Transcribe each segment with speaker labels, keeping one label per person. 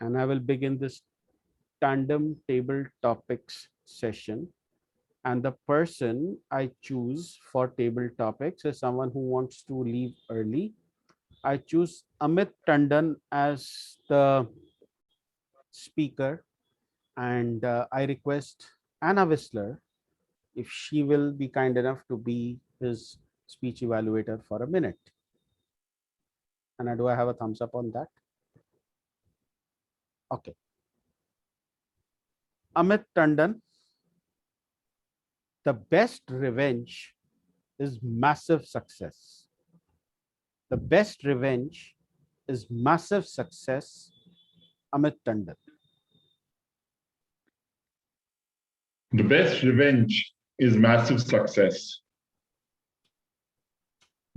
Speaker 1: and I will begin this tandem table topics session. And the person I choose for table topics is someone who wants to leave early. I choose Amit Tandon as the speaker, and I request Anna Whistler if she will be kind enough to be his speech evaluator for a minute. Anna, do I have a thumbs up on that? Okay. Amit Tandon, the best revenge is massive success. The best revenge is massive success. Amit Tandon.
Speaker 2: The best revenge is massive success.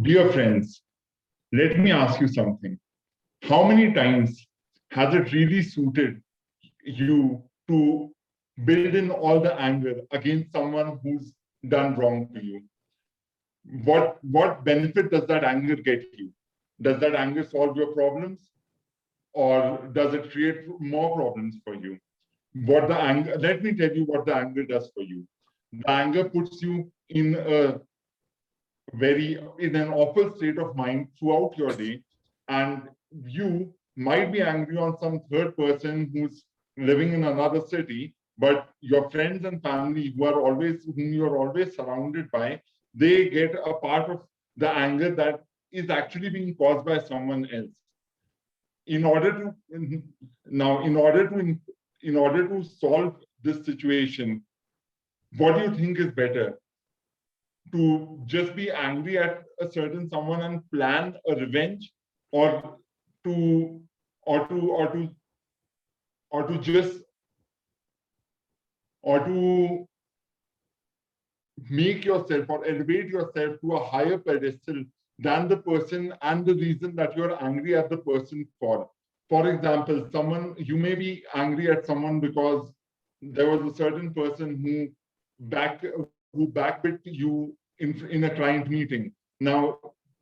Speaker 2: Dear friends, let me ask you something. How many times has it really suited you to build in all the anger against someone who's done wrong to you? What benefit does that anger get you? Does that anger solve your problems? Or does it create more problems for you? Let me tell you what the anger does for you. The anger puts you in an awful state of mind throughout your day, and you might be angry on some third person who's living in another city, but your friends and family whom you're always surrounded by, they get a part of the anger that is actually being caused by someone else. In order to solve this situation, what do you think is better? To just be angry at a certain someone and plan a revenge, or to or to or to or to just or to make yourself or elevate yourself to a higher pedestal than the person and the reason that you're angry at the person for. For example, you may be angry at someone because there was a certain person who backbit you in a client meeting. Now,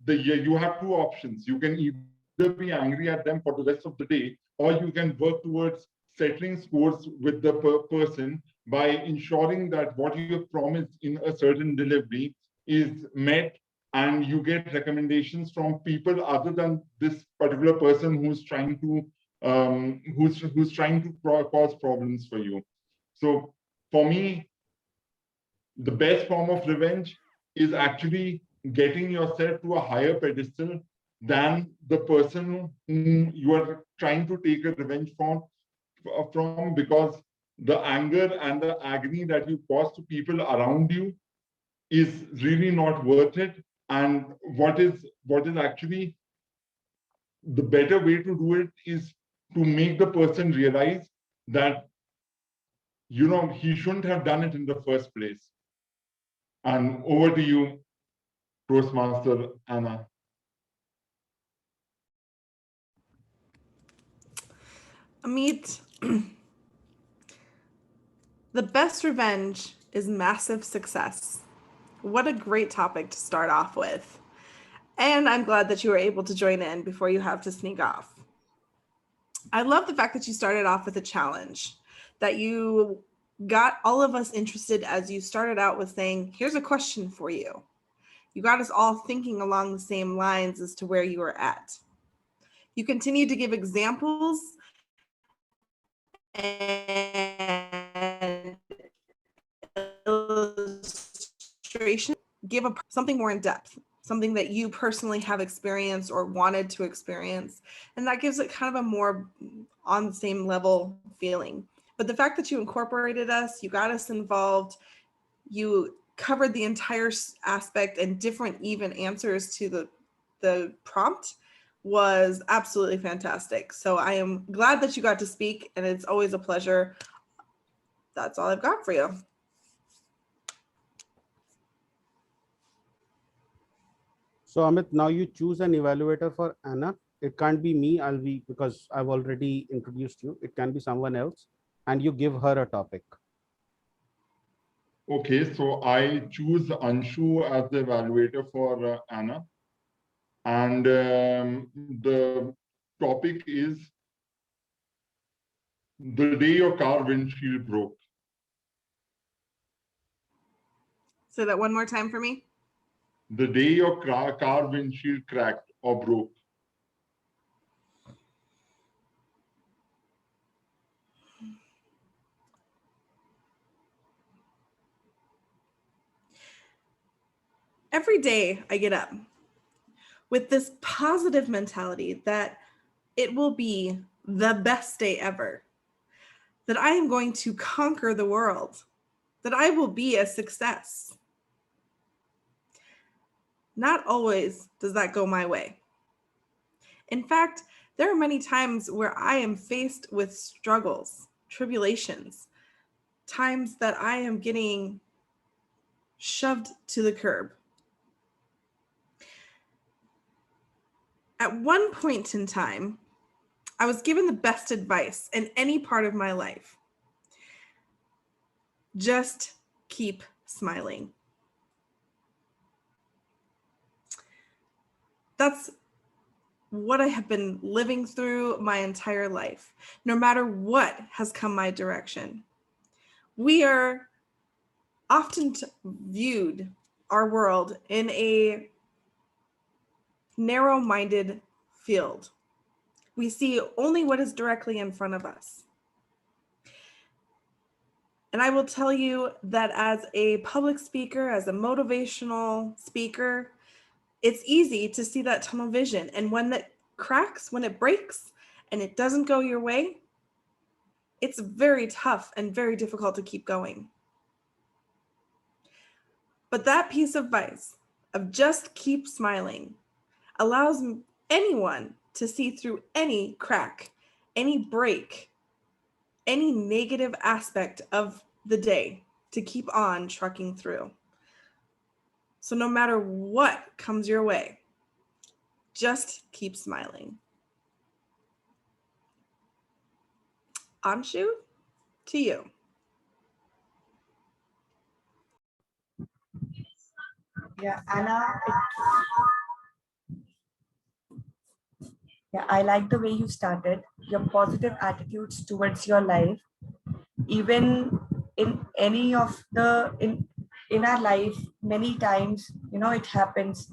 Speaker 2: you have two options. You can either be angry at them for the rest of the day, or you can work towards settling scores with the person by ensuring that what you have promised in a certain delivery is met, and you get recommendations from people other than this particular person who's trying to cause problems for you. So for me, the best form of revenge is actually getting yourself to a higher pedestal than the person whom you are trying to take a revenge from, because the anger and the agony that you cause to people around you is really not worth it. And what is actually the better way to do it is to make the person realize that he shouldn't have done it in the first place. And over to you, Toastmaster Anna.
Speaker 3: Amit, the best revenge is massive success. What a great topic to start off with. And I'm glad that you were able to join in before you have to sneak off. I love the fact that you started off with a challenge, that you got all of us interested as you started out with saying, here's a question for you. You got us all thinking along the same lines as to where you were at. You continued to give examples and illustration, give something more in depth, something that you personally have experienced or wanted to experience. And that gives it kind of a more on the same level feeling. But the fact that you incorporated us, you got us involved, you covered the entire aspect and different even answers to the prompt was absolutely fantastic. So I am glad that you got to speak, and it's always a pleasure. That's all I've got for you.
Speaker 1: So Amit, now you choose an evaluator for Anna. It can't be me, because I've already introduced you. It can be someone else, and you give her a topic.
Speaker 2: Okay, so I choose Anshu as the evaluator for Anna. And the topic is The day your car windshield broke.
Speaker 3: Say that one more time for me.
Speaker 2: The day your car windshield cracked or broke.
Speaker 3: Every day I get up with this positive mentality that it will be the best day ever, that I am going to conquer the world, that I will be a success. Not always does that go my way. In fact, there are many times where I am faced with struggles, tribulations, times that I am getting shoved to the curb. At one point in time, I was given the best advice in any part of my life. Just keep smiling. That's what I have been living through my entire life, no matter what has come my direction. We are often viewed our world in a narrow-minded field. We see only what is directly in front of us. And I will tell you that as a public speaker, as a motivational speaker, it's easy to see that tunnel vision. And when that cracks, when it breaks and it doesn't go your way, it's very tough and very difficult to keep going. But that piece of advice of just keep smiling allows anyone to see through any crack, any break, any negative aspect of the day to keep on trucking through. So no matter what comes your way, just keep smiling. Anshu, to you.
Speaker 4: Yeah, Anna, I like the way you started, your positive attitudes towards your life. Even in any of the, in our life, many times, it happens.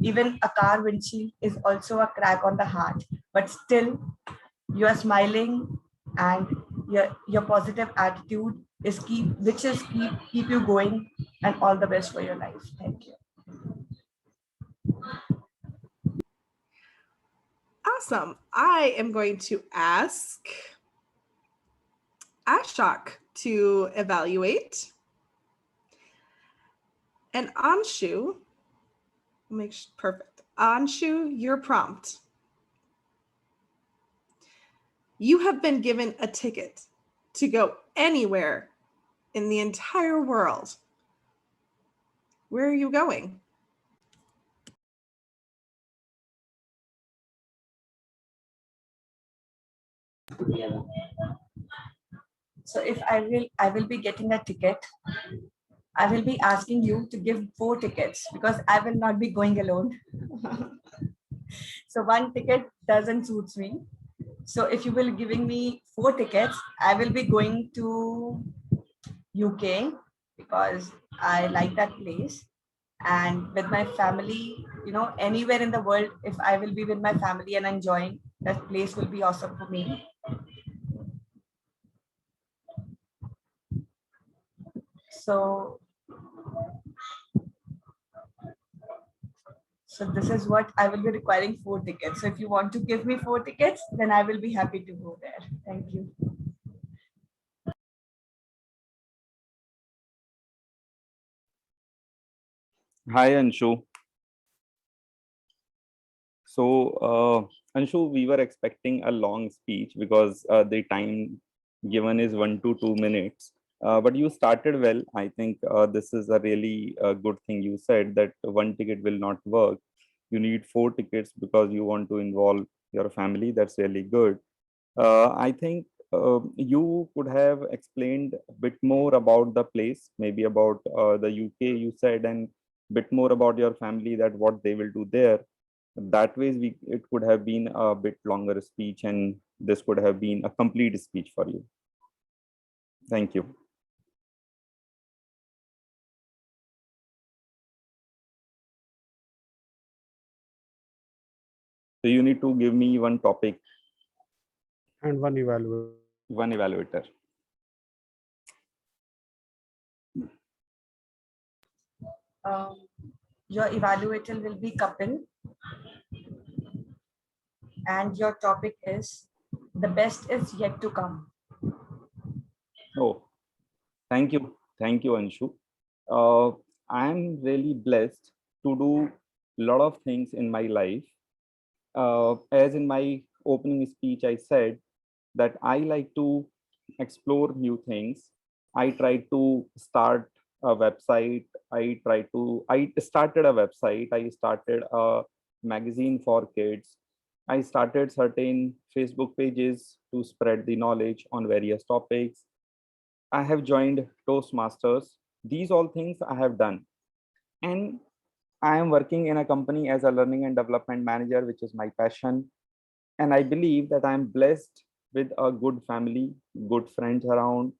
Speaker 4: Even a car windshield is also a crack on the heart, but still you are smiling, and your positive attitude is keep you going, and all the best for your life. Thank you.
Speaker 3: Awesome. I am going to ask Ashok to evaluate. And Anshu, perfect. Anshu, your prompt. You have been given a ticket to go anywhere in the entire world. Where are you going?
Speaker 4: So if I will be getting a ticket, I will be asking you to give 4 tickets because I will not be going alone. So 1 ticket doesn't suit me. So if you will giving me 4 tickets, I will be going to UK because I like that place. And with my family, anywhere in the world, if I will be with my family and enjoying, that place will be awesome for me. So this is what I will be requiring 4 tickets. So if you want to give me 4 tickets, then I will be happy to go there. Thank you.
Speaker 5: Hi, Anshu. So, Anshu, we were expecting a long speech because the time given is 1 to 2 minutes. But you started well. I think this is a really good thing you said, that 1 ticket will not work. You need 4 tickets because you want to involve your family. That's really good. I think you could have explained a bit more about the place, maybe about the UK you said, and bit more about your family, that what they will do there. That way, it could have been a bit longer speech, and this could have been a complete speech for you. Thank you. So you need to give me one topic.
Speaker 1: And one evaluator.
Speaker 5: One evaluator.
Speaker 4: Your evaluator will be Kapil. And your topic is the best is yet to come.
Speaker 5: Oh, thank you. Thank you, Anshu. I'm really blessed to do a lot of things in my life. As in my opening speech, I said that I like to explore new things. I try to start a website. I started a website. I started a magazine for kids. I started certain Facebook pages to spread the knowledge on various topics. I have joined Toastmasters. These all things I have done. And I am working in a company as a learning and development manager, which is my passion. And I believe that I am blessed with a good family, good friends around,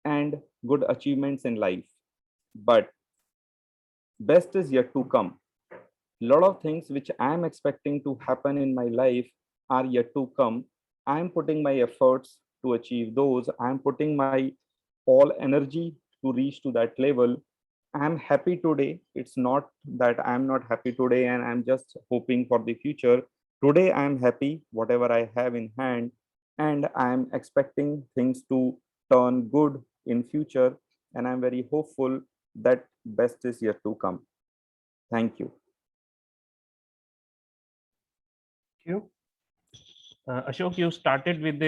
Speaker 5: and good achievements in life. But best is yet to come. A lot of things which I am expecting to happen in my life are yet to come. I am putting my efforts to achieve those. I am putting my all energy to reach to that level. I am happy today. It's not that I am not happy today and I'm just hoping for the future. Today I am happy, whatever I have in hand, and I am expecting things to turn good in future. And I'm very hopeful that best is yet to come. Thank you.
Speaker 6: Thank you. Ashok, you started with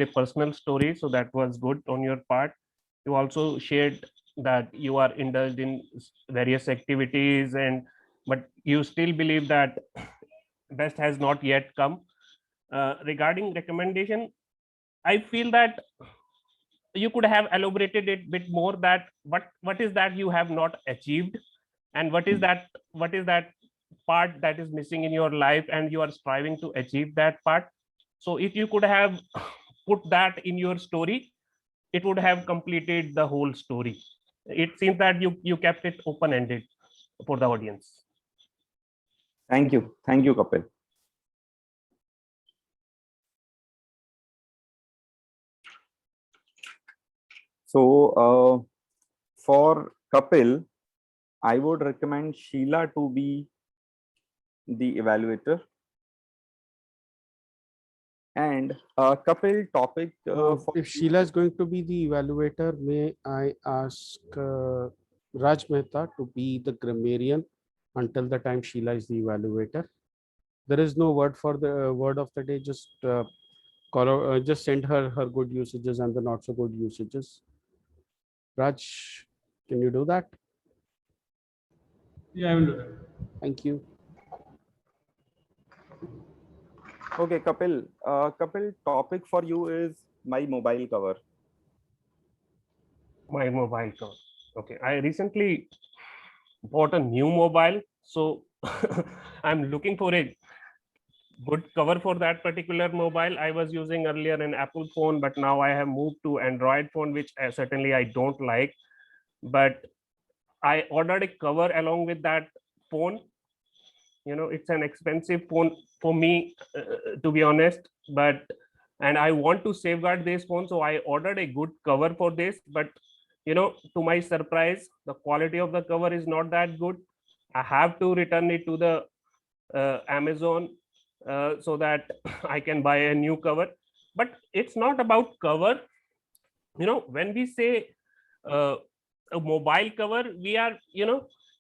Speaker 6: a personal story, so that was good on your part. You also shared that you are indulged in various activities, but you still believe that best has not yet come. Regarding recommendation, I feel that you could have elaborated it a bit more, that what is that you have not achieved, and what is that part that is missing in your life and you are striving to achieve that part. So if you could have put that in your story, it would have completed the whole story. It seems that you kept it open ended for the audience.
Speaker 5: Thank you. Thank you, Kapil. So for Kapil, I would recommend Sheila to be the evaluator. And Kapil, topic
Speaker 1: if Sheila is going to be the evaluator, may I ask Raj Mehta to be the grammarian until the time Sheila is the evaluator. There is no word for the word of the day. Just just send her good usages and the not so good usages. Raj, can you do that?
Speaker 7: Yeah, I will do that.
Speaker 1: Thank you.
Speaker 5: Okay, Kapil. Kapil, topic for you is my mobile cover.
Speaker 6: My mobile cover. Okay, I recently bought a new mobile, so I'm looking for a good cover for that particular mobile. I was using earlier an Apple phone, but now I have moved to Android phone, which certainly I don't like. But I ordered a cover along with that phone. It's an expensive phone for me, to be honest, and I want to safeguard this phone, so I ordered a good cover for this. But to my surprise, the quality of the cover is not that good. I have to return it to the Amazon so that I can buy a new cover. But it's not about cover. When we say a mobile cover, we are,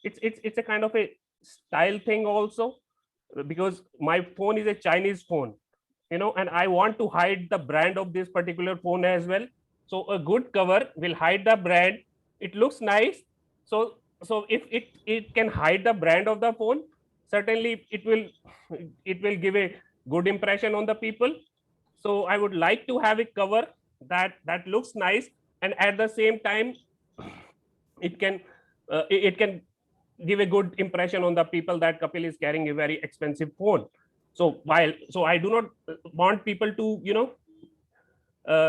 Speaker 6: it's a kind of a style thing also, because my phone is a Chinese phone, and I want to hide the brand of this particular phone as well. So a good cover will hide the brand. It looks nice. So if it can hide the brand of the phone, certainly it will give a good impression on the people. So I would like to have a cover that looks nice, and at the same time it can give a good impression on the people that Kapil is carrying a very expensive phone. So I do not want people to,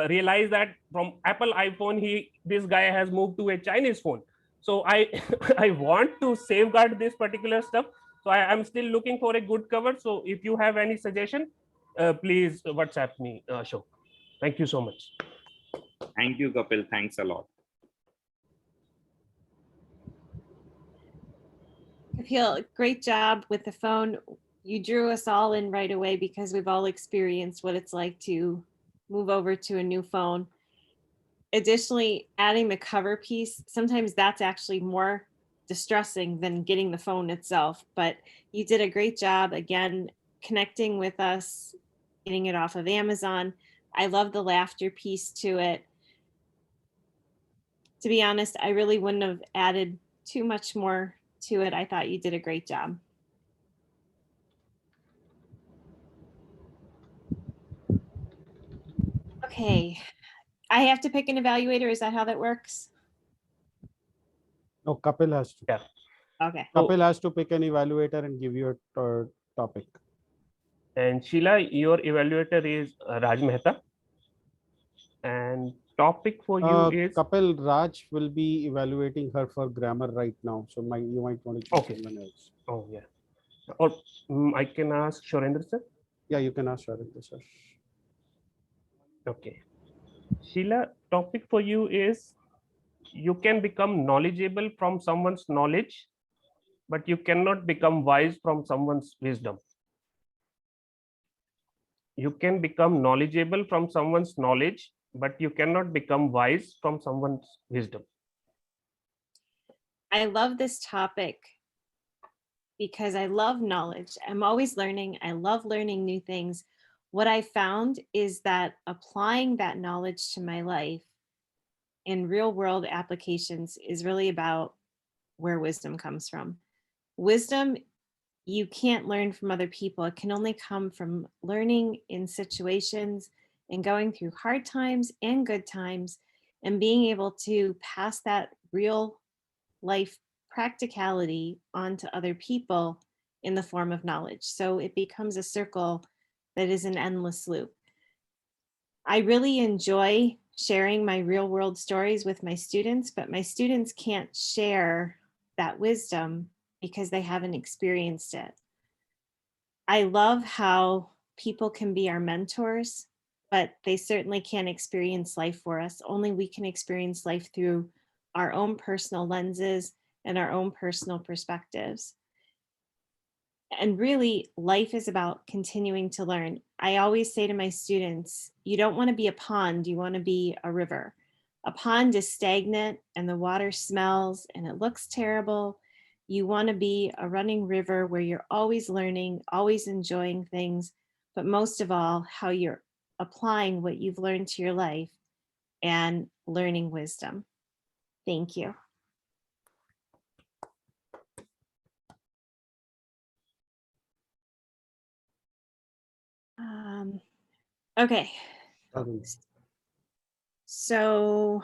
Speaker 6: realize that from Apple iPhone, this guy has moved to a Chinese phone. So I I want to safeguard this particular stuff. So I am still looking for a good cover. So if you have any suggestion, please WhatsApp me, Ashok. Thank you so much.
Speaker 5: Thank you, Kapil. Thanks a lot.
Speaker 7: Kapil, great job with the phone. You drew us all in right away because we've all experienced what it's like to move over to a new phone. Additionally, adding the cover piece, sometimes that's actually more distressing than getting the phone itself. But you did a great job, again, connecting with us, getting it off of Amazon. I love the laughter piece to it. To be honest, I really wouldn't have added too much more to it. I thought you did a great job. Okay, I have to pick an evaluator. Is that how that works?
Speaker 1: No, Kapil has to.
Speaker 6: Yeah.
Speaker 7: Okay.
Speaker 1: Kapil has to pick an evaluator and give you a topic.
Speaker 6: And Sheila, your evaluator is Raj Mehta. And topic for you is
Speaker 1: Kapil, Raj will be evaluating her for grammar right now. So you might want to choose
Speaker 6: Okay.
Speaker 1: someone else.
Speaker 6: Oh yeah. Or I can ask Sourindra sir.
Speaker 1: Yeah, you can ask Sourindra sir.
Speaker 6: Okay. Sheila, topic for you is you can become knowledgeable from someone's knowledge, but you cannot become wise from someone's wisdom. You can become knowledgeable from someone's knowledge, but you cannot become wise from someone's wisdom.
Speaker 7: I love this topic because I love knowledge. I'm always learning. I love learning new things. What I found is that applying that knowledge to my life in real world applications is really about where wisdom comes from. Wisdom, you can't learn from other people. It can only come from learning in situations and going through hard times and good times and being able to pass that real life practicality onto other people in the form of knowledge. So it becomes a circle that is an endless loop. I really enjoy sharing my real world stories with my students, but my students can't share that wisdom because they haven't experienced it. I love how people can be our mentors, but they certainly can't experience life for us. Only we can experience life through our own personal lenses and our own personal perspectives. And really, life is about continuing to learn. I always say to my students, you don't want to be a pond, you want to be a river. A pond is stagnant and the water smells and it looks terrible. You want to be a running river where you're always learning, always enjoying things, but most of all, how you're applying what you've learned to your life and learning wisdom. Thank you. Okay. So,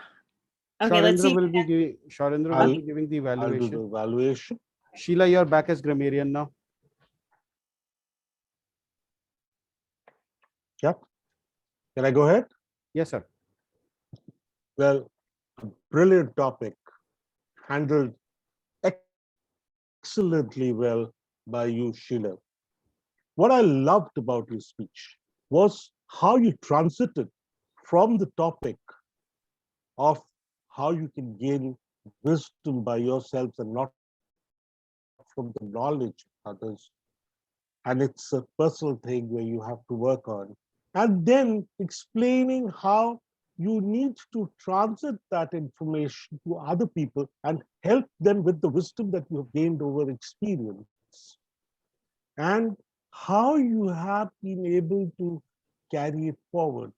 Speaker 7: okay, let's see.
Speaker 1: Sourindra will be giving the
Speaker 8: I'll do
Speaker 1: evaluation.
Speaker 8: the evaluation.
Speaker 1: Sheila, you're back as grammarian now.
Speaker 8: Yep. Can I go ahead?
Speaker 1: Yes, sir.
Speaker 8: Well, a brilliant topic, handled excellently well by you, Sheila. What I loved about your speech was how you transited from the topic of how you can gain wisdom by yourself and not from the knowledge of others. And it's a personal thing where you have to work on. And then explaining how you need to transit that information to other people and help them with the wisdom that you have gained over experience. And how you have been able to carry it forward.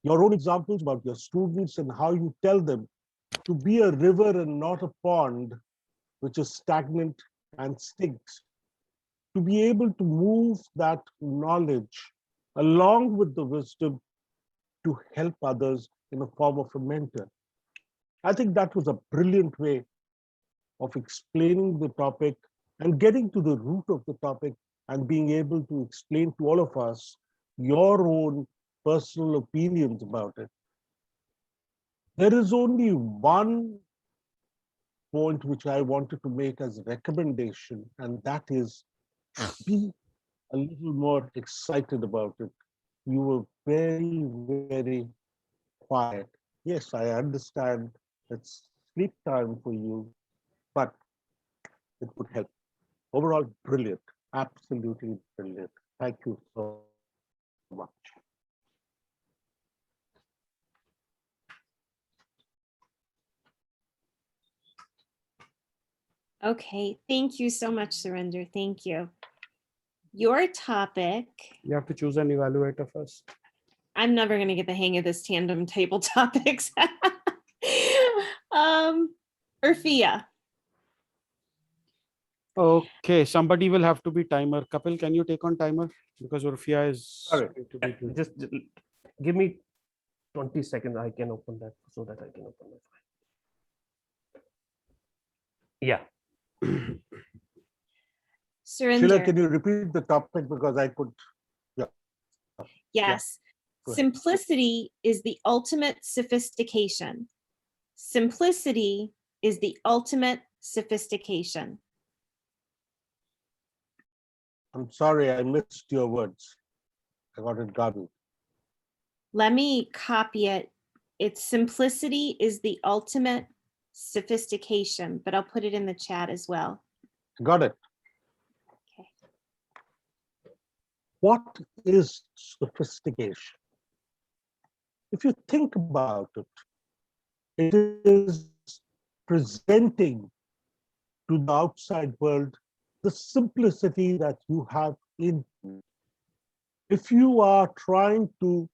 Speaker 8: Your own examples about your students and how you tell them to be a river and not a pond, which is stagnant and stinks. To be able to move that knowledge along with the wisdom to help others in the form of a mentor. I think that was a brilliant way of explaining the topic and getting to the root of the topic and being able to explain to all of us your own personal opinions about it. There is only one point which I wanted to make as a recommendation, and that is be a little more excited about it. You were very, very quiet. Yes, I understand it's sleep time for you, but it would help. Overall, brilliant, absolutely brilliant. Thank you so much.
Speaker 7: Okay, thank you so much, Surinder. Thank you. Your topic,
Speaker 1: You have to choose an evaluator first.
Speaker 7: I'm never going to get the hang of this tandem table topics. Urfia.
Speaker 1: Okay, somebody will have to be timer. Kapil, can you take on timer? Because Urfia is
Speaker 8: Sorry.
Speaker 1: going to be doing-
Speaker 6: Just give me 20 seconds. I can open that so that I can open my file. Yeah.
Speaker 8: Sheila,
Speaker 7: Surinder.
Speaker 8: can you repeat the topic because I could?
Speaker 7: Yes.
Speaker 8: Go ahead.
Speaker 7: Simplicity is the ultimate sophistication. Simplicity is the ultimate sophistication.
Speaker 8: I'm sorry, I missed your words. I got it garbled.
Speaker 7: Let me copy it. It's simplicity is the ultimate sophistication, but I'll put it in the chat as well.
Speaker 8: Got it.
Speaker 7: Okay.
Speaker 8: What is sophistication? If you think about it, it is presenting to the outside world the simplicity that you have in you. If you are trying to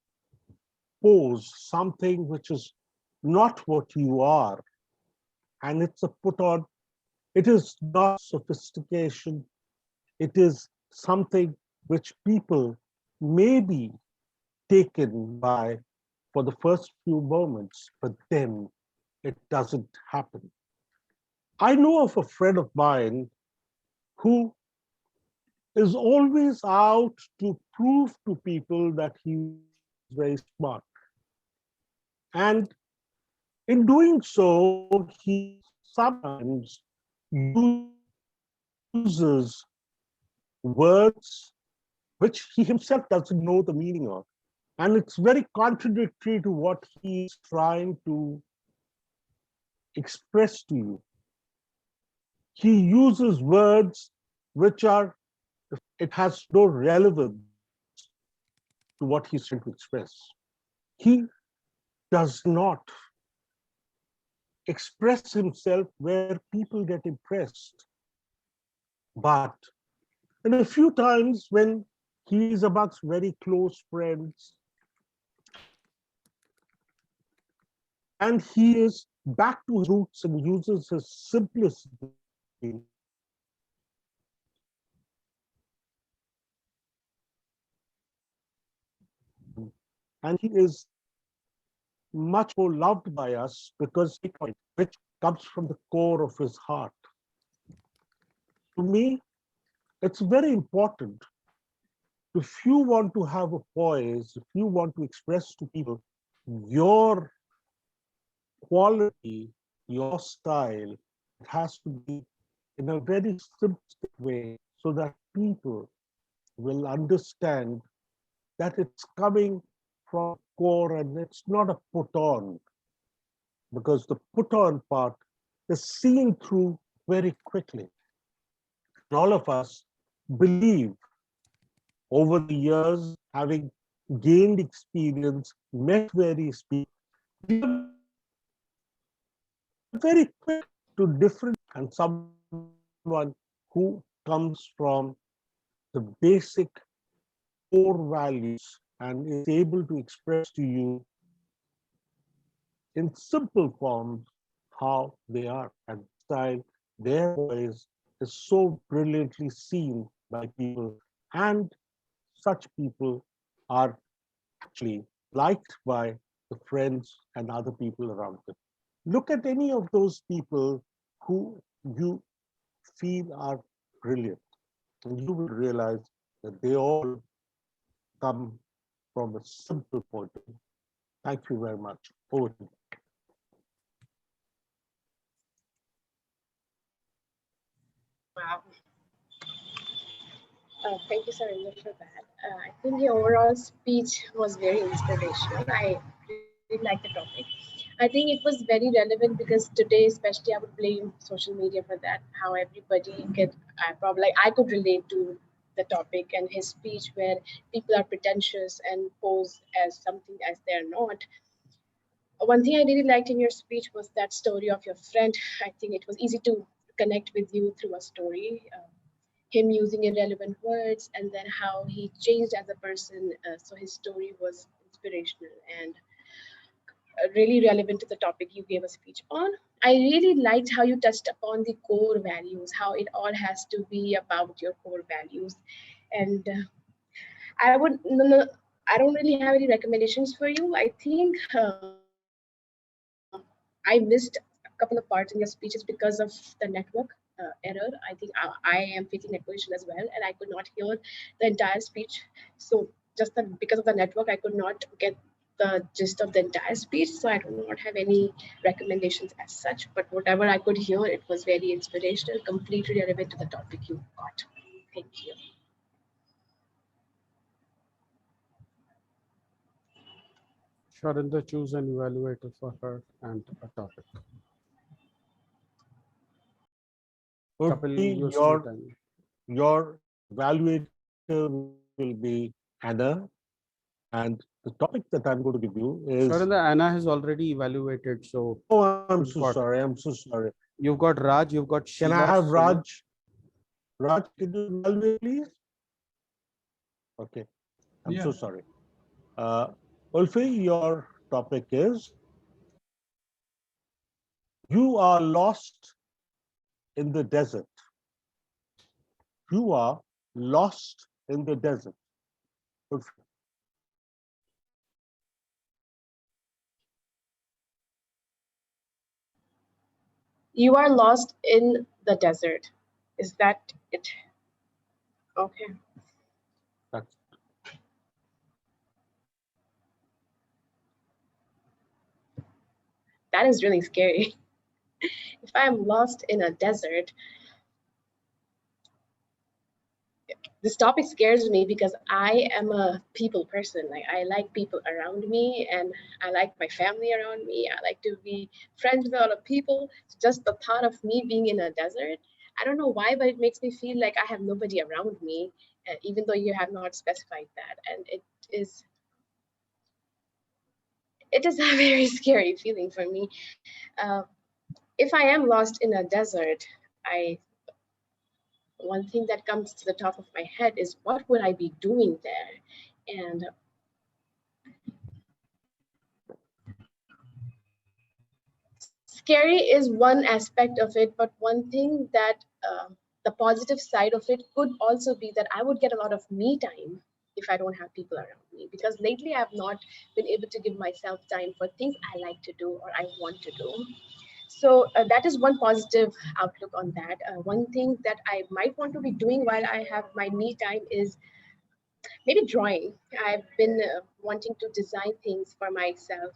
Speaker 8: pose something which is not what you are, and it's a put on, it is not sophistication. It is something which people may be taken by for the first few moments, but then it doesn't happen. I know of a friend of mine who is always out to prove to people that he's very smart. And in doing so, he sometimes uses words which he himself doesn't know the meaning of. And it's very contradictory to what he's trying to express to you. He uses words which are, it has no relevance to what he's trying to express. He does not express himself where people get impressed. But in a few times when he is amongst very close friends, and he is back to his roots and uses his simplicity, and he is much more loved by us because which comes from the core of his heart. To me, it's very important. If you want to have a poise, if you want to express to people your quality, your style, it has to be in a very simplistic way so that people will understand that it's coming from core and it's not a put on, because the put on part is seen through very quickly. And all of us believe over the years, having gained experience, met various people, we are very quick to different, and someone who comes from the basic core values and is able to express to you in simple forms how they are, and style, their voice is so brilliantly seen by people, and such people are actually liked by the friends and other people around them. Look at any of those people who you feel are brilliant. And you will realize that they all come from a simple point of view. Thank you very much. Over to you.
Speaker 9: Wow. Thank you, Sourindra, for that. I think the overall speech was very inspirational. I really like the topic. I think it was very relevant because today, especially, I would blame social media for that. How everybody get probably like I could relate to the topic and his speech where people are pretentious and pose as something as they're not. One thing I really liked in your speech was that story of your friend. I think it was easy to connect with you through a story. Him using irrelevant words and then how he changed as a person. So his story was inspirational and really relevant to the topic you gave a speech on. I really liked how you touched upon the core values, how it all has to be about your core values. And I would, no, no, I don't really have any recommendations for you. I think I missed a couple of parts in your speeches because of the network error. I think I am facing network issue as well, and I could not hear the entire speech. So just because of the network, I could not get the gist of the entire speech. So I do not have any recommendations as such. But whatever I could hear, it was very inspirational, completely relevant to the topic you got. Thank you.
Speaker 1: Sharinder, choose an evaluator for her and a topic. Kapil,
Speaker 8: Okay,
Speaker 1: you're still time.
Speaker 8: your evaluator will be Anna, and the topic that I'm going to give you is.
Speaker 1: Sharinder, Anna has already evaluated, so
Speaker 8: Oh, I'm
Speaker 1: you've
Speaker 8: so
Speaker 1: got
Speaker 8: sorry. I'm so sorry.
Speaker 1: you've got Raj, you've got
Speaker 8: Can I
Speaker 1: Sheila,
Speaker 8: have
Speaker 1: Sumit.
Speaker 8: Raj? Raj, can you evaluate, please? Okay, I'm so sorry. Ulfi, your topic is you are lost in the desert. You are lost in the desert. Ulfi.
Speaker 9: You are lost in the desert. Is that it? Okay.
Speaker 8: That's
Speaker 9: That is really scary. If I am lost in a desert, this topic scares me because I am a people person. Like I like people around me and I like my family around me. I like to be friends with a lot of people. Just the thought of me being in a desert, I don't know why, but it makes me feel like I have nobody around me, even though you have not specified that. And is it is a very scary feeling for me. Uh, if I am lost in a desert, I one thing that comes to the top of my head is what would I be doing there? And scary is one aspect of it, but one thing that the positive side of it could also be that I would get a lot of me time if I don't have people around me. Because lately I have not been able to give myself time for things I like to do or I want to do. So that is one positive outlook on that. One thing that I might want to be doing while I have my me time is maybe drawing. I've been wanting to design things for myself.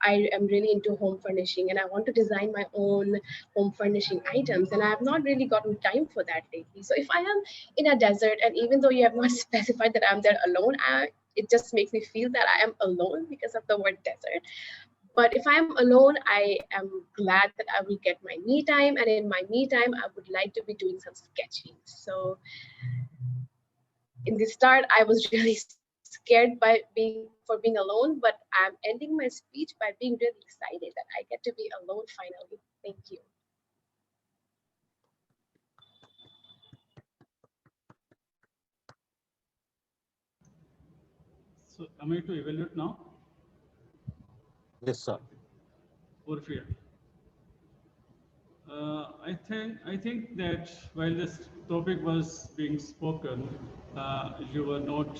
Speaker 9: I am really into home furnishing and I want to design my own home furnishing items, and I have not really gotten time for that lately. So if I am in a desert, and even though you have not specified that I'm there alone, it just makes me feel that I am alone because of the word desert. But if I'm alone, I am glad that I will get my me time, and in my me time, I would like to be doing some sketching. So in the start, I was really scared for being alone, but I'm ending my speech by being really excited that I get to be alone finally. Thank you.
Speaker 10: So am I to evaluate now?
Speaker 8: yes, sir.
Speaker 10: Urfia. I think that while this topic was being spoken, you were not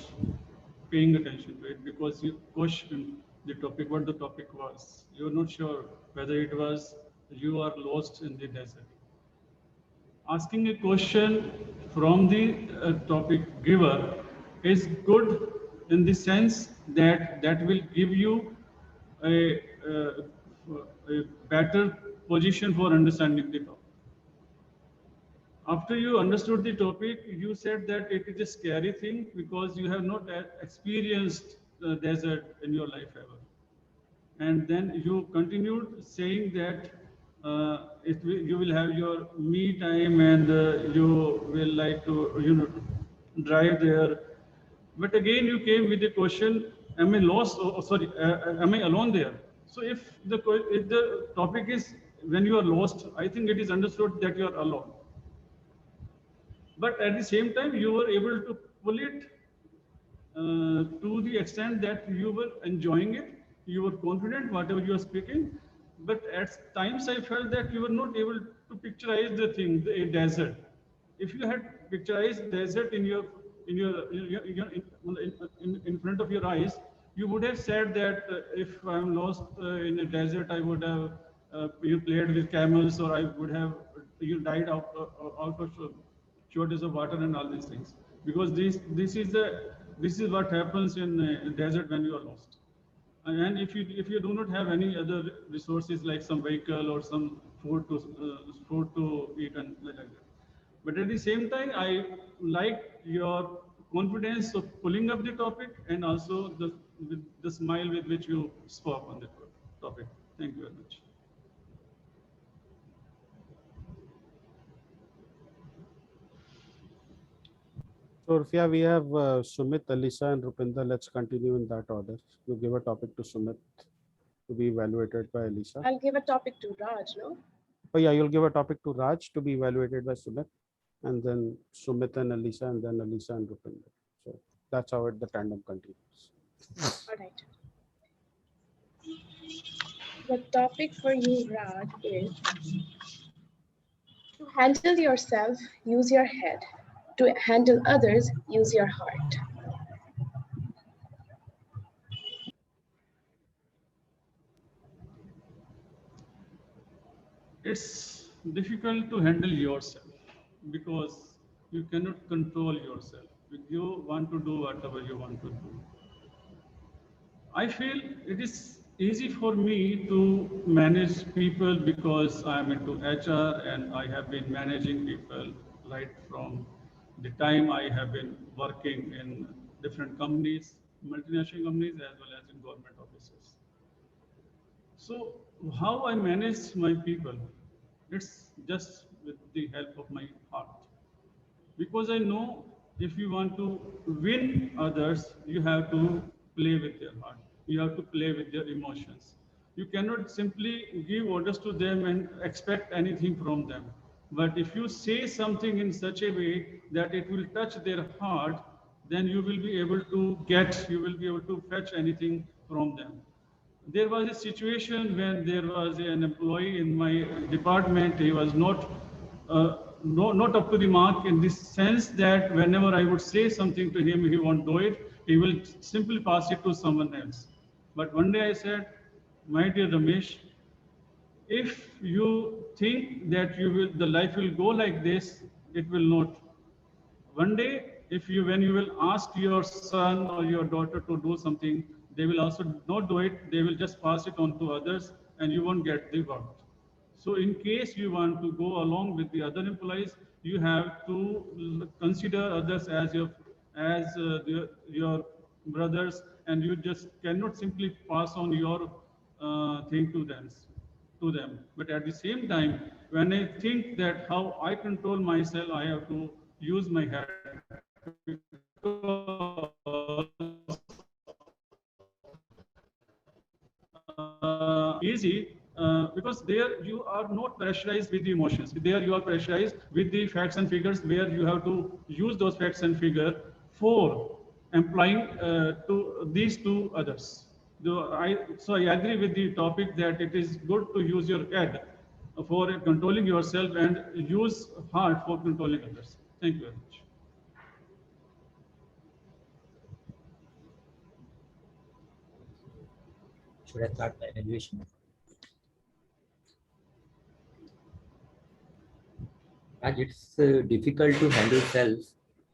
Speaker 10: paying attention to it because you questioned the topic, what the topic was. You were not sure whether it was you are lost in the desert. asking a question from the topic giver is good in the sense that that will give you a, a better position for understanding the topic. After you understood the topic, you said that it is a scary thing because you have not experienced the desert in your life ever. And then you continued saying that you will have your me time and you will like to drive there. But again, you came with the question: am I lost? Sorry, am I alone there? So if the topic is when you are lost, I think it is understood that you are alone. But at the same time, you were able to pull it to the extent that you were enjoying it, you were confident whatever you are speaking, but at times I felt that you were not able to picturize the thing, a desert. If you had picturized desert in front of your eyes, you would have said that if I'm lost in a desert, I would have you played with camels, or I would have you died out of shortage of water and all these things, because this is what happens in desert when you are lost. And if you do not have any other resources like some vehicle or some food to eat and like that. But at the same time, I like your confidence of pulling up the topic, and also the smile with which you spoke on the topic. Thank you very much.
Speaker 1: So, Urfia, we have Sumit, Elyssa, and Rupinder. Let's continue in that order. You give a topic to Sumit to be evaluated by Elyssa.
Speaker 9: I'll give a topic to Raj, no?
Speaker 1: Oh, yeah, you'll give a topic to Raj to be evaluated by Sumit, and then Sumit and Elyssa, and then Elyssa and Rupinder. So that's how the tandem continues.
Speaker 9: All right. The topic for you, Raj, is to handle yourself, use your head. To handle others, use your heart.
Speaker 10: It's difficult to handle yourself because you cannot control yourself. You want to do whatever you want to do. I feel it is easy for me to manage people because I'm into HR and I have been managing people right from the time I have been working in different companies, multinational companies, as well as in government offices. So how I manage my people, it's just with the help of my heart. Because I know if you want to win others, you have to play with their heart. You have to play with their emotions. You cannot simply give orders to them and expect anything from them. But if you say something in such a way that it will touch their heart, then you will be able to you will be able to fetch anything from them. There was a situation when there was an employee in my department. He was not up to the mark in this sense that whenever I would say something to him, he won't do it. He will simply pass it to someone else. But one day I said, my dear Ramesh, if you think that the life will go like this, it will not. One day, when you will ask your son or your daughter to do something, they will also not do it. They will just pass it on to others, and you won't get the work. So, in case you want to go along with the other employees, you have to consider others as your brothers, and you just cannot simply pass on your thing to them. But at the same time, when I think that how I control myself, I have to use my head easy because there you are not pressurized with the emotions. There you are pressurized with the facts and figures, where you have to use those facts and figures for applying to these two others. So I agree with the topic that it is good to use your head for controlling yourself and use heart for controlling others. Thank you very much.
Speaker 11: Should I start the evaluation? As it's difficult to handle self,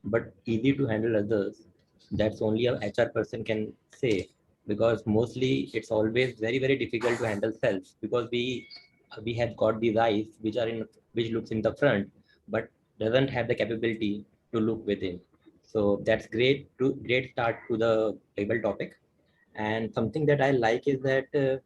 Speaker 11: but easy to handle others. That's only a HR person can say, because mostly it's always very, very difficult to handle self, because we have got these eyes which looks in the front, but doesn't have the capability to look within. So that's great start to the table topic. And something that I like is that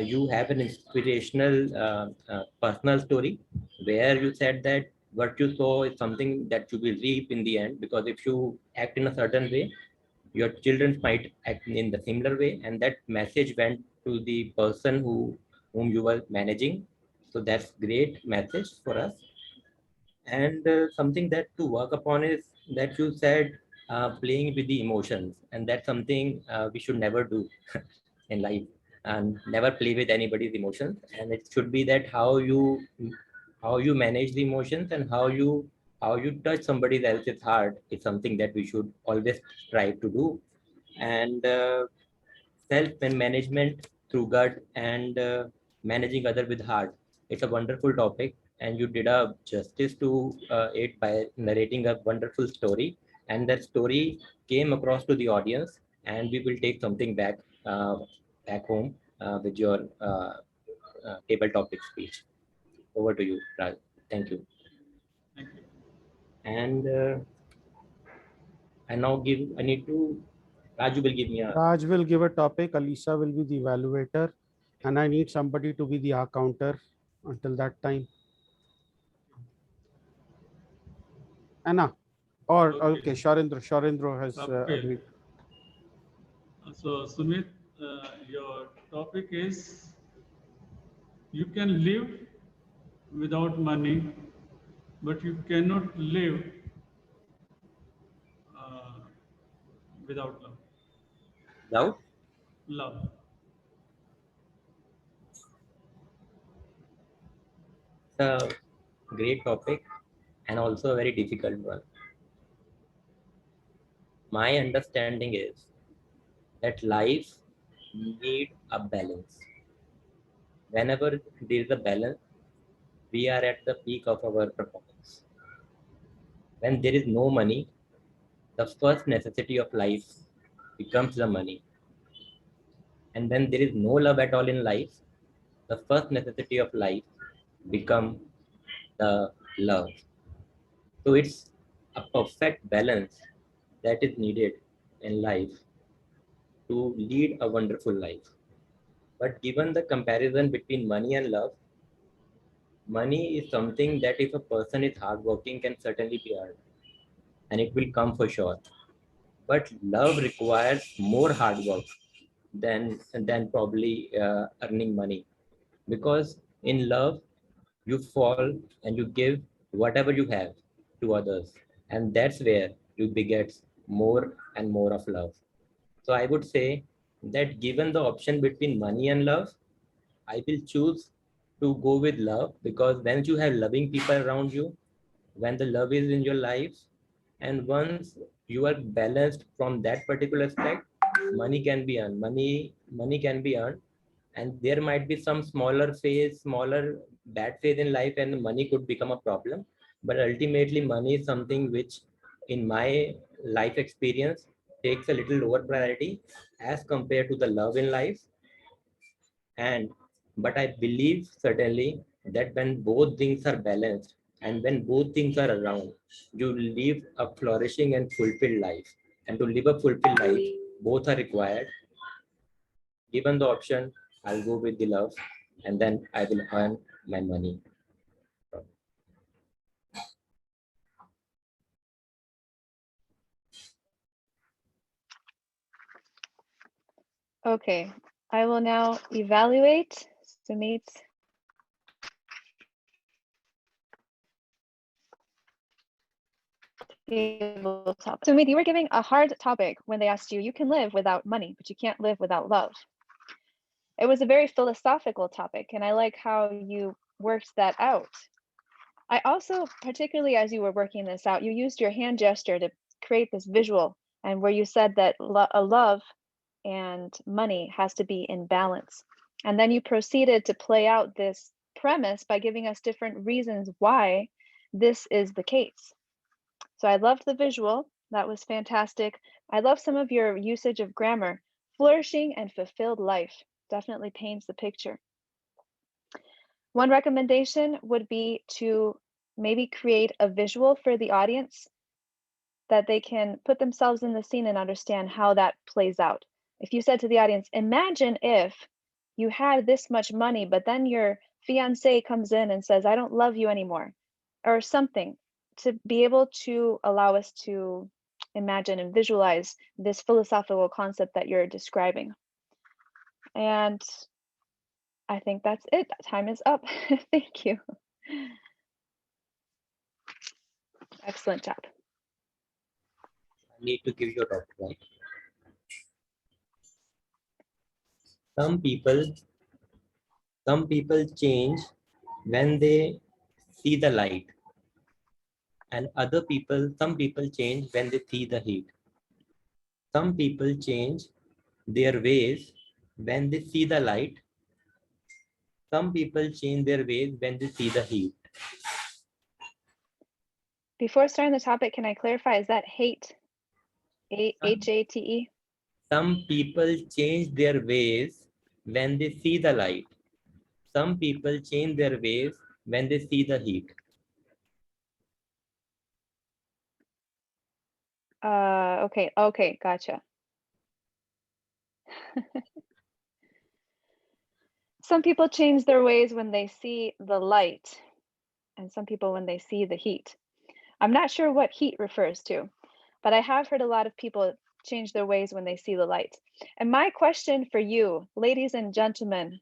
Speaker 11: you have an inspirational personal story where you said that what you saw is something that you will reap in the end, because if you act in a certain way, your children might act in the similar way, and that message went to the person whom you were managing. So that's great message for us. And something that to work upon is that you said playing with the emotions, and that's something we should never do in life, and never play with anybody's emotions. And it should be that how you manage the emotions, and how you touch somebody else's heart is something that we should always strive to do. And self management through gut, and managing other with heart. It's a wonderful topic, and you did a justice to it by narrating a wonderful story. And that story came across to the audience, and we will take something back home with your table topic speech. Over to you, Raj. Thank you.
Speaker 10: Thank you.
Speaker 11: And I need to, Raju will give me a,
Speaker 1: Raj will give a topic, Elyssa will be the evaluator, and I need somebody to be the accounter until that time. Anna, or okay, Sourindra has
Speaker 10: Okay.
Speaker 1: agreed.
Speaker 10: So Sumit, your topic is you can live without money, but you cannot live uh, without love.
Speaker 11: love.
Speaker 10: Love.
Speaker 11: It's a great topic, and also a very difficult one. My understanding is that life need a balance. Whenever there is a balance, we are at the peak of our performance. When there is no money, the first necessity of life becomes the money. And when there is no love at all in life, the first necessity of life become the love. So it's a perfect balance that is needed in life to lead a wonderful life. But given the comparison between money and love, money is something that if a person is hardworking can certainly be earned, and it will come for sure. But love requires more hard work than probably earning money, because in love you fall and you give whatever you have to others, and that's where you beget more and more of love. So I would say that given the option between money and love, I will choose to go with love, because once you have loving people around you, when the love is in your life, and once you are balanced from that particular aspect, money can be earned. Money can be earned, and there might be some smaller bad phase in life, and the money could become a problem. But ultimately, money is something which, in my life experience, takes a little lower priority as compared to the love in life. And but I believe certainly that when both things are balanced, and when both things are around, you live a flourishing and fulfilled life. And to live a fulfilled life, both are required. Given the option, I'll go with the love, and then I will earn my money.
Speaker 12: Okay, I will now evaluate Sumit's table topic. Sumit, you were giving a hard topic when they asked you can live without money, but you can't live without love. It was a very philosophical topic, and I like how you worked that out. I also, particularly as you were working this out, you used your hand gesture to create this visual, and where you said that a love and money has to be in balance. And then you proceeded to play out this premise by giving us different reasons why this is the case. So I loved the visual. That was fantastic. I love some of your usage of grammar. Flourishing and fulfilled life definitely paints the picture. One recommendation would be to maybe create a visual for the audience that they can put themselves in the scene and understand how that plays out. If you said to the audience, imagine if you had this much money, but then your fiance comes in and says, I don't love you anymore, or something, to be able to allow us to imagine and visualize this philosophical concept that you're describing. And I think that's it. Time is up. Thank you. Excellent job.
Speaker 11: I need to give you a topic, right? Some people change when they see the light, and some people change when they see the heat. Some people change their ways when they see the light. Some people change their ways when they see the heat.
Speaker 12: Before starting the topic, can I clarify, is that hate? H-A-T-E?
Speaker 11: Some people change their ways when they see the light. Some people change their ways when they see the heat.
Speaker 12: Okay, gotcha. Some people change their ways when they see the light, and some people when they see the heat. I'm not sure what heat refers to, but I have heard a lot of people change their ways when they see the light. And my question for you, ladies and gentlemen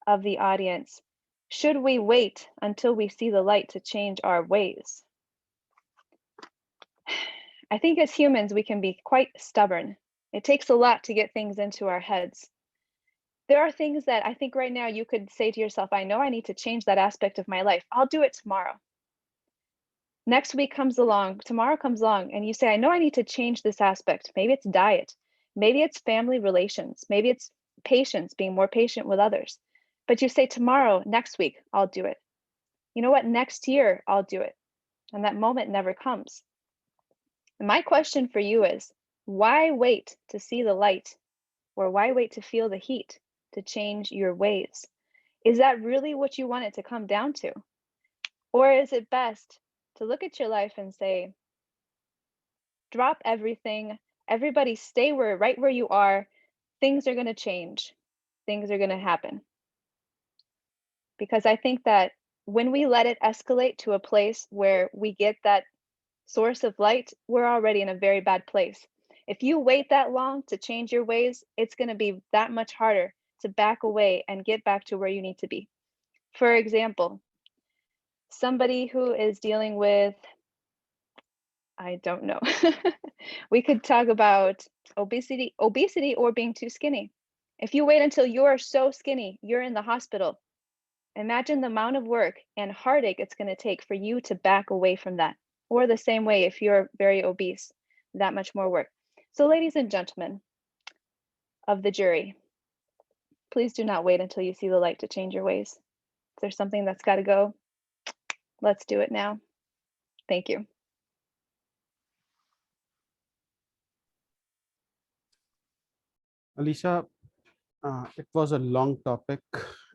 Speaker 12: of the audience, should we wait until we see the light to change our ways? I think as humans, we can be quite stubborn. It takes a lot to get things into our heads. There are things that I think right now you could say to yourself, I know I need to change that aspect of my life. I'll do it tomorrow. Next week comes along, tomorrow comes along, and you say, I know I need to change this aspect. Maybe it's diet. Maybe it's family relations. Maybe it's patience, being more patient with others. But you say tomorrow, next week, I'll do it. You know what? Next year, I'll do it. And that moment never comes. And my question for you is, why wait to see the light? Or why wait to feel the heat to change your ways? Is that really what you want it to come down to? Or is it best to look at your life and say, drop everything, everybody stay right where you are, things are gonna change, things are gonna happen. Because I think that when we let it escalate to a place where we get that source of light, we're already in a very bad place. If you wait that long to change your ways, it's gonna be that much harder to back away and get back to where you need to be. For example, somebody who is dealing with, I don't know, we could talk about obesity or being too skinny. If you wait until you're so skinny, you're in the hospital, imagine the amount of work and heartache it's going to take for you to back away from that. Or the same way if you're very obese, that much more work. So ladies and gentlemen of the jury, please do not wait until you see the light to change your ways. If there's something that's got to go, let's do it now. Thank you.
Speaker 1: Elyssa, it was a long topic,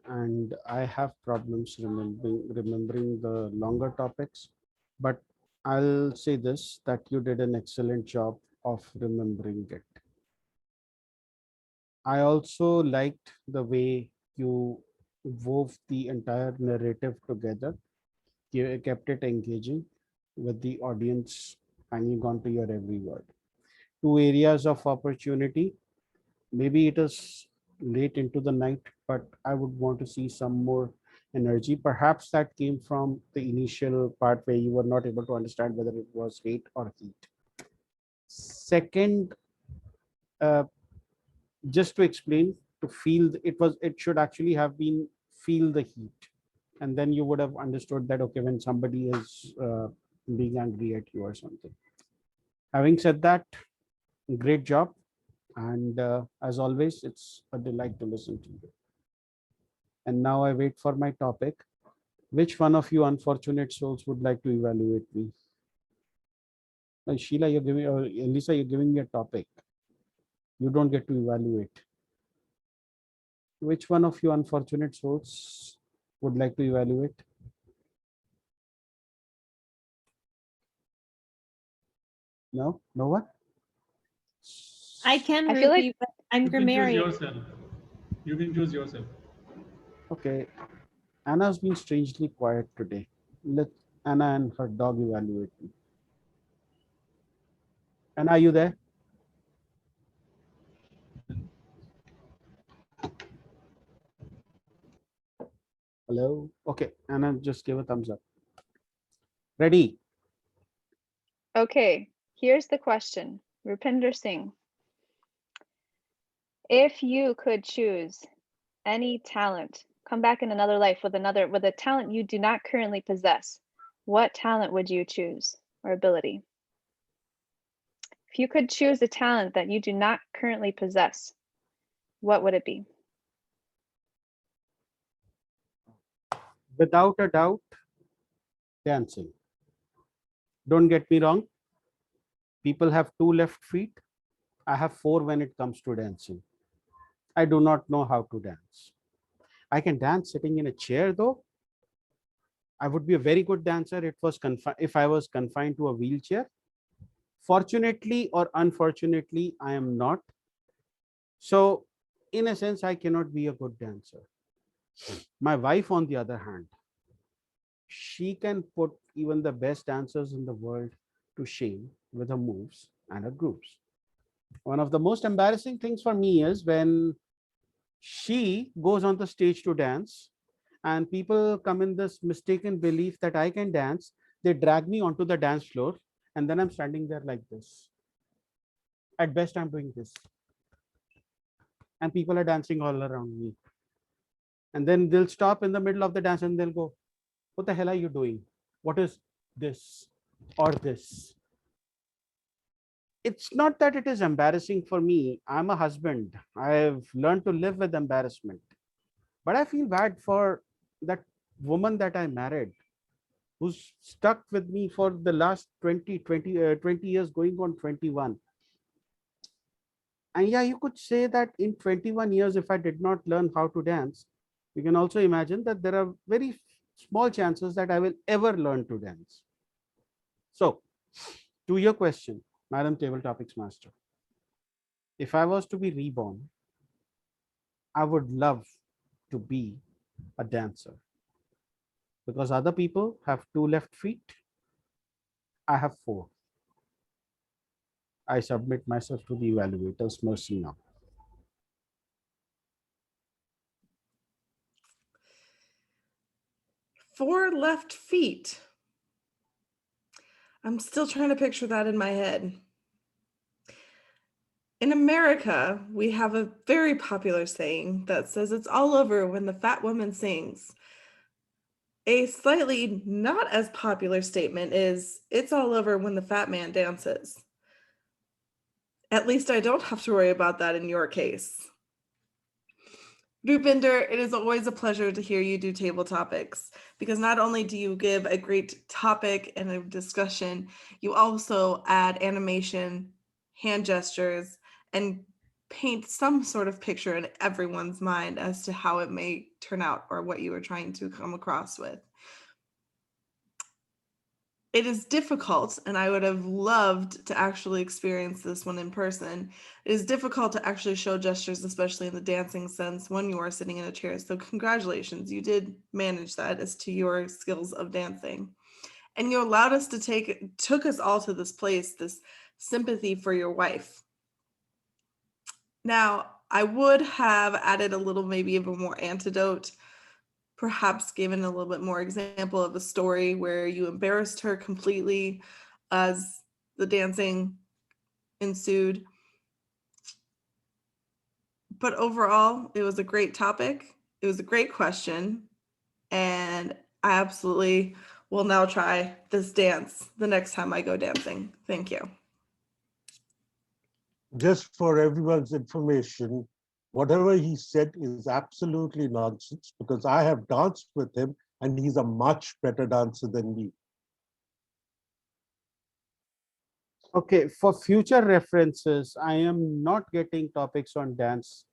Speaker 1: and I have problems remembering the longer topics. But I'll say this, that you did an excellent job of remembering it. I also liked the way you wove the entire narrative together. You kept it engaging with the audience hanging on to your every word. Two areas of opportunity. Maybe it is late into the night, but I would want to see some more energy. Perhaps that came from the initial part where you were not able to understand whether it was hate or heat. Second, uh, just to explain, to feel it should actually have been feel the heat, and then you would have understood that okay, when somebody is being angry at you or something. Having said that, great job, and as always, it's a delight to listen to you. And now I wait for my topic. Which one of you unfortunate souls would like to evaluate me? Sheila, you're giving, Elyssa, you're giving me a topic. You don't get to evaluate. Which one of you unfortunate souls would like to evaluate? No? No one?
Speaker 7: I can,
Speaker 12: I feel like-
Speaker 7: Rupi, but I'm
Speaker 10: You can choose
Speaker 7: grammarian.
Speaker 10: yourself. You can choose yourself.
Speaker 1: Okay. Anna's been strangely quiet today. Let Anna and her dog evaluate me. Anna, are you there? Hello? Okay. Anna, just give a thumbs up. Ready?
Speaker 12: Okay, here's the question. Rupinder Singh. If you could choose any talent, come back in another life with a talent you do not currently possess, what talent would you choose or ability? If you could choose a talent that you do not currently possess, what would it be?
Speaker 1: Without a doubt, dancing. Don't get me wrong. People have 2 left feet. I have 4 when it comes to dancing. I do not know how to dance. I can dance sitting in a chair though. I would be a very good dancer if I was confined to a wheelchair. Fortunately or unfortunately, I am not. So, in a sense, I cannot be a good dancer. My wife, on the other hand, she can put even the best dancers in the world to shame with her moves and her grooves. One of the most embarrassing things for me is when she goes on the stage to dance and people come in this mistaken belief that I can dance. They drag me onto the dance floor and then I'm standing there like this. At best, I'm doing this. And people are dancing all around me. And then they'll stop in the middle of the dance and they'll go, what the hell are you doing? What is this or this? It's not that it is embarrassing for me. I'm a husband. I've learned to live with embarrassment. But I feel bad for that woman that I married, who's stuck with me for the last 20 years, going on 21. And yeah, you could say that in 21 years, if I did not learn how to dance, you can also imagine that there are very small chances that I will ever learn to dance. So, to your question, Madam Table Topics Master, if I was to be reborn, I would love to be a dancer because other people have 2 left feet. I have 4. I submit myself to the evaluator's mercy now.
Speaker 3: Four left feet. I'm still trying to picture that in my head. In America, we have a very popular saying that says it's all over when the fat woman sings. A slightly not as popular statement is it's all over when the fat man dances. At least I don't have to worry about that in your case. Rupinder, it is always a pleasure to hear you do table topics because not only do you give a great topic and a discussion, you also add animation, hand gestures, and paint some sort of picture in everyone's mind as to how it may turn out or what you were trying to come across with. It is difficult, and I would have loved to actually experience this one in person. It is difficult to actually show gestures, especially in the dancing sense, when you are sitting in a chair. So congratulations, you did manage that as to your skills of dancing. And you allowed us to took us all to this place, this sympathy for your wife. Now, I would have added a little, maybe of a more antidote, perhaps given a little bit more example of a story where you embarrassed her completely as the dancing ensued. But overall, it was a great topic. It was a great question. And I absolutely will now try this dance the next time I go dancing. Thank you.
Speaker 8: Just for everyone's information, whatever he said is absolutely nonsense because I have danced with him and he's a much better dancer than me.
Speaker 1: Okay, for future references, I am not getting topics on dance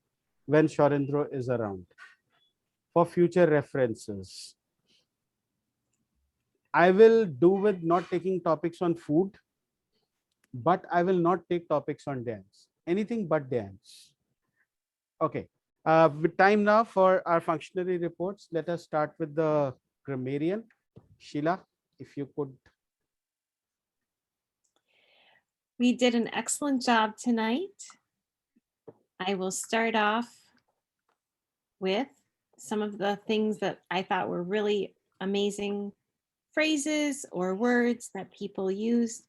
Speaker 1: when Sourindra is around. For future references, I will do with not taking topics on food, but I will not take topics on dance. Anything but dance. Okay. With time now for our functionary reports, let us start with the grammarian. Sheila, if you could.
Speaker 7: We did an excellent job tonight. I will start off with some of the things that I thought were really amazing phrases or words that people use.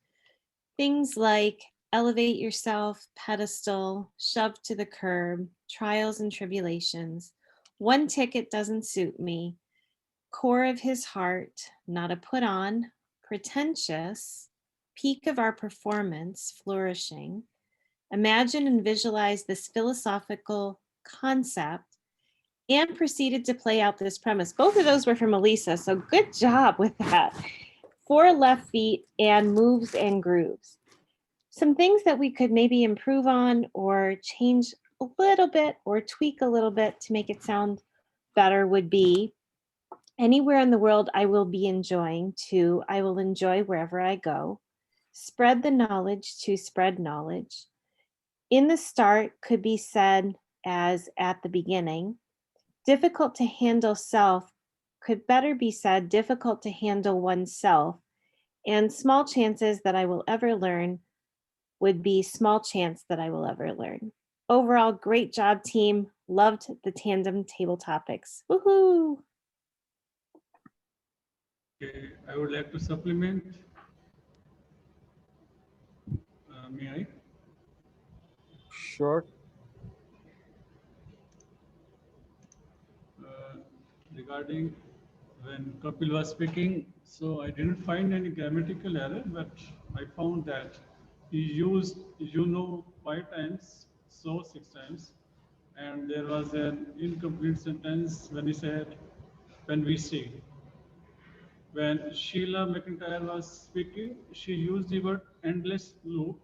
Speaker 7: Things like elevate yourself, pedestal, shove to the curb, trials and tribulations, one ticket doesn't suit me, core of his heart, not a put on, pretentious, peak of our performance, flourishing. Imagine and visualize this philosophical concept and proceeded to play out this premise. Both of those were from Elyssa, so good job with that. 4 left feet and moves and grooves. Some things that we could maybe improve on or change a little bit or tweak a little bit to make it sound better would be anywhere in the world I will be enjoying to I will enjoy wherever I go. Spread the knowledge to spread knowledge. In the start could be said as at the beginning. Difficult to handle self could better be said difficult to handle oneself. And small chances that I will ever learn would be small chance that I will ever learn. Overall, great job, team. Loved the tandem table topics. Woohoo!
Speaker 10: Okay, I would like to supplement. May I?
Speaker 1: Sure.
Speaker 10: Regarding when Kapil was speaking, so I didn't find any grammatical error, but I found that he used you know 5 times, so 6 times, and there was an incomplete sentence when he said, when we see. When Sheila McIntyre was speaking, she used the word endless loop.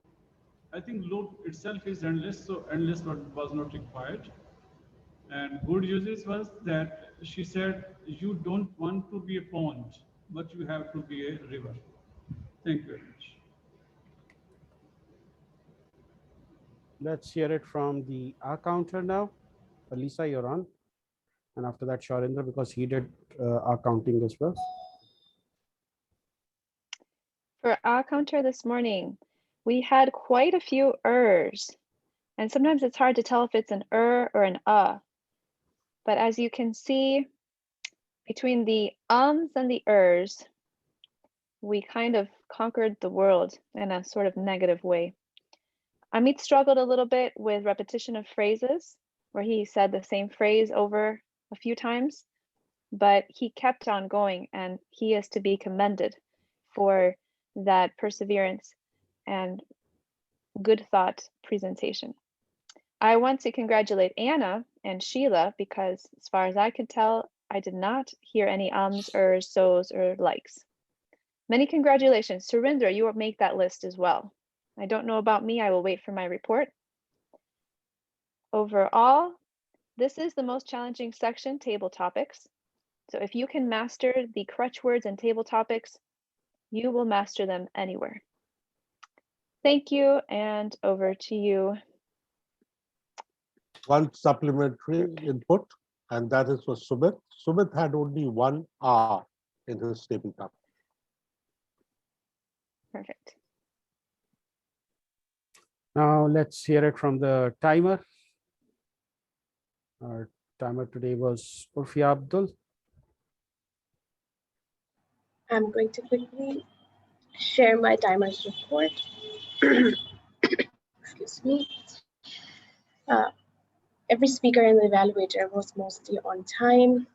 Speaker 10: I think loop itself is endless, so endless was not required. And good uses was that she said, you don't want to be a pond, but you have to be a river. Thank you very much.
Speaker 1: Let's hear it from the R counter now. Elyssa, you're on. And after that, Sourindra, because he did our counting as well.
Speaker 12: For our counter this morning, we had quite a few ers, and sometimes it's hard to tell if it's an or an But as you can see, between the ums and the ers, we kind of conquered the world in a sort of negative way. Amit struggled a little bit with repetition of phrases, where he said the same phrase over a few times, but he kept on going, and he is to be commended for that perseverance and good thought presentation. I want to congratulate Anna and Sheila because as far as I could tell, I did not hear any ums or so's or likes. Many congratulations. Sourindra, you will make that list as well. I don't know about me, I will wait for my report. Overall, this is the most challenging section, table topics. So if you can master the crutch words and table topics, you will master them anywhere. Thank you, and over to you.
Speaker 8: One supplementary input, and that is for Sumit. Sumit had only 1 R in his tabletop.
Speaker 12: Perfect.
Speaker 1: Now let's hear it from the timer. Our timer today was Urfia Abdul.
Speaker 9: I'm going to quickly share my timer's report. Excuse me. Every speaker and the evaluator was mostly on time.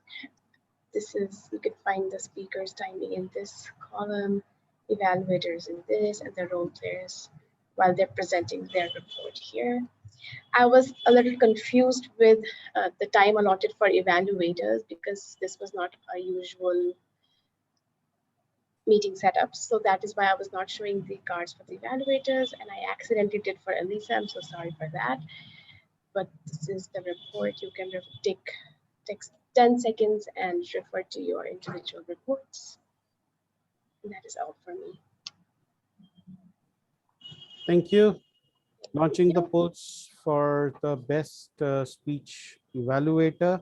Speaker 9: You can find the speakers timing in this column, evaluators in this, and the role players while they're presenting their report here. I was a little confused with the time allotted for evaluators because this was not a usual meeting setup. So that is why I was not showing the cards for the evaluators, and I accidentally did for Elyssa. I'm so sorry for that. But this is the report. You can take 10 seconds and refer to your individual reports. And that is all for me.
Speaker 1: Thank you. Launching the polls for the best speech evaluator.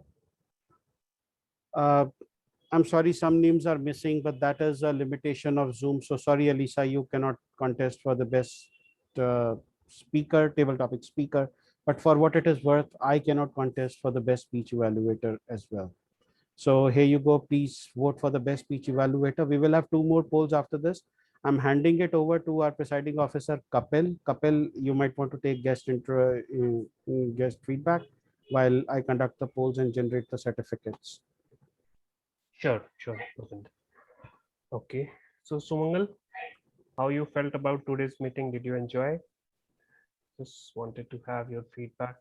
Speaker 1: I'm sorry, some names are missing, but that is a limitation of Zoom. So sorry, Elyssa, you cannot contest for the best speaker, table topic speaker. But for what it is worth, I cannot contest for the best speech evaluator as well. So here you go. Please vote for the best speech evaluator. We will have 2 more polls after this. I'm handing it over to our presiding officer, Kapil. Kapil, you might want to take guest guest feedback while I conduct the polls and generate the certificates.
Speaker 6: Sure. Rupinder. Okay. So Sumangal, how you felt about today's meeting? Did you enjoy? Just wanted to have your feedback.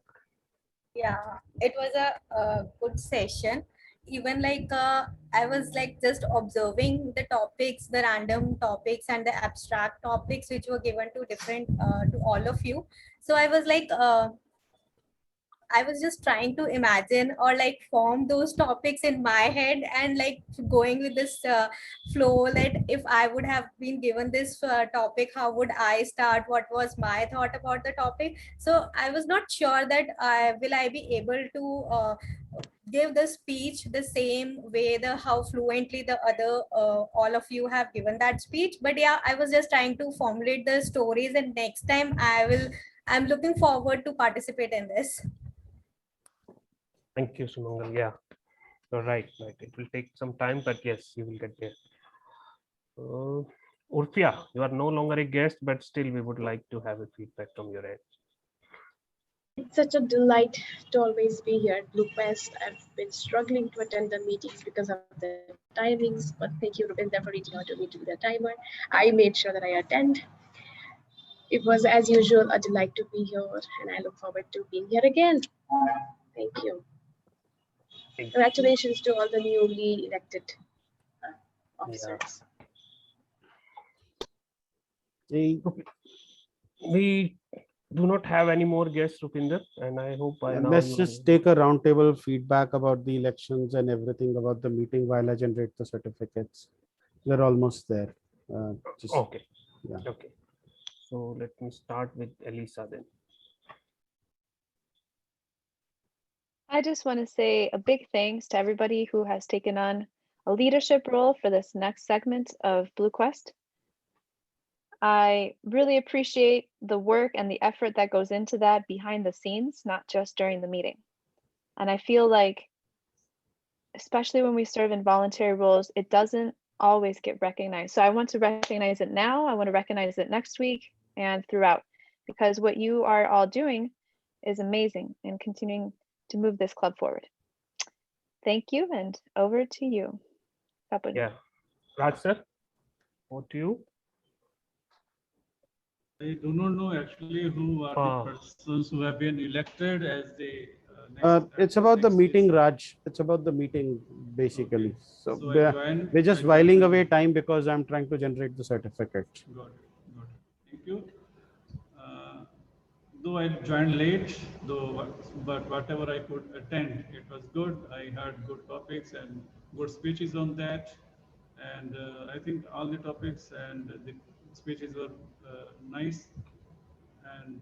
Speaker 4: Yeah, it was a good session. Even like I was like just observing the topics, the random topics and the abstract topics which were given to different to all of you. So I was like I was just trying to imagine or like form those topics in my head and like going with this flow that if I would have been given this topic, how would I start? What was my thought about the topic? So I was not sure that will I be able to give the speech the same way, the how fluently the other all of you have given that speech. But yeah, I was just trying to formulate the stories, and next time I'm looking forward to participate in this.
Speaker 6: Thank you, Sumangal. Yeah, you're right. It will take some time, but yes, you will get there. Urfia, you are no longer a guest, but still we would like to have a feedback from your end.
Speaker 9: It's such a delight to always be here at Blue Quest. I've been struggling to attend the meetings because of the timings, but thank you, Rupinder, for reaching out to me to do the timer. I made sure that I attend. It was, as usual, a delight to be here, and I look forward to being here again. Thank you. Congratulations to all the newly elected officers.
Speaker 6: Yeah. We do not have any more guests, Rupinder, and I hope by now
Speaker 1: let's just take a roundtable feedback about the elections and everything about the meeting while I generate the certificates. We're almost there.
Speaker 6: Okay.
Speaker 1: Yeah.
Speaker 6: Okay. So let me start with Elyssa then.
Speaker 12: I just want to say a big thanks to everybody who has taken on a leadership role for this next segment of Blue Quest. I really appreciate the work and the effort that goes into that behind the scenes, not just during the meeting. And I feel like, especially when we serve in voluntary roles, it doesn't always get recognized. So I want to recognize it now. I want to recognize it next week and throughout, because what you are all doing is amazing and continuing to move this club forward. Thank you, and over to you, Kapil.
Speaker 6: Yeah, Raj sir, over to you.
Speaker 10: I do not know actually who are the persons who have been elected as the
Speaker 1: it's about the meeting, Raj. It's about the meeting, basically. Okay. So we're just whiling away time because I'm trying to generate the certificate.
Speaker 10: Got it. Thank you. Though I joined late, but whatever I could attend, it was good. I heard good topics and good speeches on that. And I think all the topics and the speeches were nice. And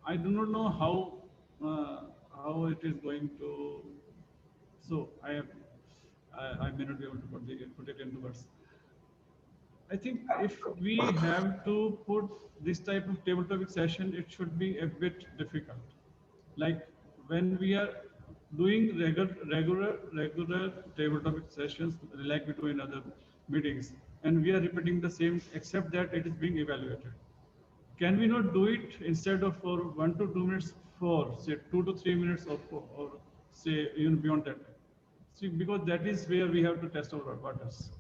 Speaker 10: I do not know how it is going to. So I may not be able to put it into words. I think if we have to put this type of table topic session, it should be a bit difficult. Like when we are doing regular table topic sessions, like we do in other meetings, and we are repeating the same, except that it is being evaluated. Can we not do it instead of for 1 to 2 minutes, for say 2 to 3 minutes, or say even beyond that? See, because that is where we have to test our waters.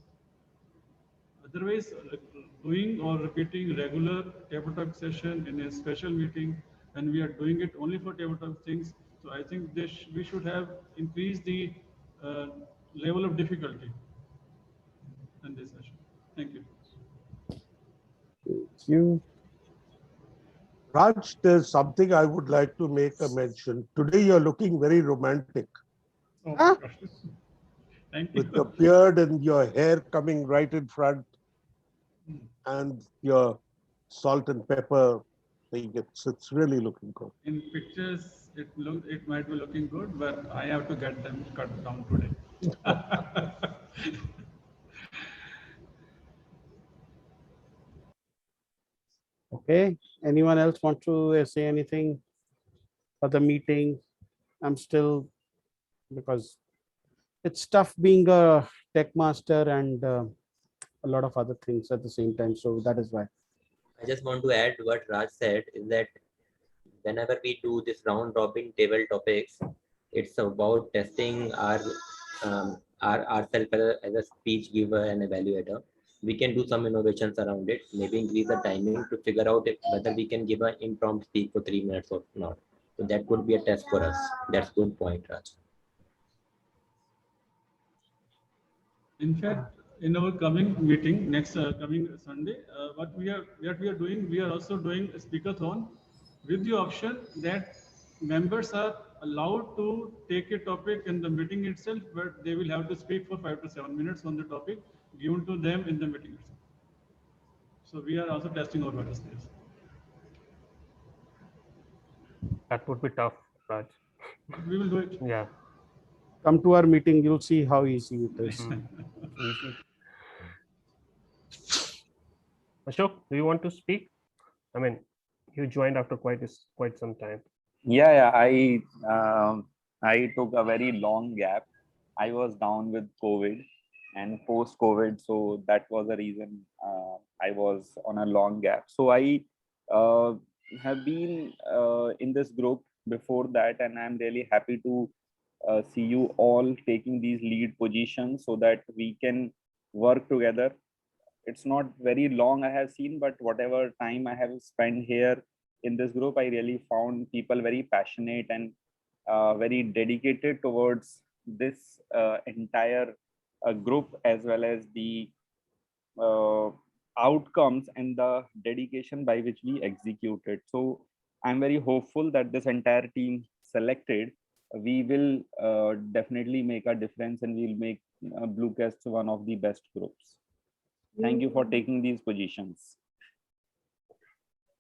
Speaker 10: Otherwise, doing or repeating regular tabletop session in a special meeting, and we are doing it only for tabletop things. So I think we should have increased the uh, level of difficulty in this session. Thank you.
Speaker 1: Thank you.
Speaker 8: Raj, there's something I would like to make a mention. Today you're looking very romantic.
Speaker 10: Oh,
Speaker 1: Ah.
Speaker 10: gosh. Thank you.
Speaker 8: With your beard and your hair coming right in front and your salt and pepper thing. It's really looking good.
Speaker 10: In pictures, it might be looking good, but I have to get them cut down today.
Speaker 1: Okay. Anyone else want to say anything for the meeting? I'm still, because it's tough being a tech master and a lot of other things at the same time. So that is why.
Speaker 11: I just want to add what Raj said is that whenever we do this round robin table topics, it's about testing ourselves as a speech giver and evaluator. We can do some innovations around it, maybe increase the timing to figure out whether we can give an impromptu speak for 3 minutes or not. So that could be a test for us. That's good point, Raj.
Speaker 10: In fact, in our coming meeting next coming Sunday, what we are doing, we are also doing a speakathon with the option that members are allowed to take a topic in the meeting itself, but they will have to speak for 5 to 7 minutes on the topic given to them in the meeting itself. So we are also testing our various things.
Speaker 6: That would be tough, Raj.
Speaker 10: We will do it.
Speaker 6: Yeah.
Speaker 1: Come to our meeting, you'll see how easy it is.
Speaker 6: Easy. Ashok, do you want to speak? I mean, you joined after quite some time.
Speaker 5: Yeah. I took a very long gap. I was down with COVID and post-COVID, so that was the reason I was on a long gap. So I have been in this group before that, and I'm really happy to see you all taking these lead positions so that we can work together. It's not very long I have seen, but whatever time I have spent here in this group, I really found people very passionate and very dedicated towards this entire group, as well as the outcomes and the dedication by which we execute it. So I'm very hopeful that this entire team selected, we will definitely make a difference, and we'll make Bluecast one of the best groups. Thank you for taking these positions.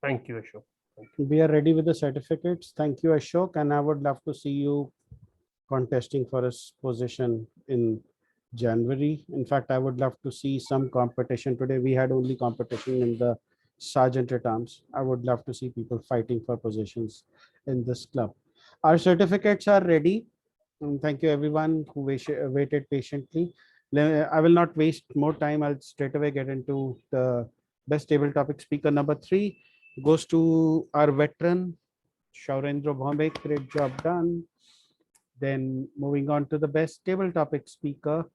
Speaker 6: Thank you, Ashok.
Speaker 1: We are ready with the certificates. Thank you, Ashok. And I would love to see you contesting for a position in January. In fact, I would love to see some competition. Today we had only competition in the sergeant at arms. I would love to see people fighting for positions in this club. Our certificates are ready. And thank you everyone who waited patiently. I will not waste more time. I'll straight away get into the best table topic speaker. Number 3 goes to our veteran, Sourindra Bhowmick. Great job done. Then moving on to the best table topic speaker.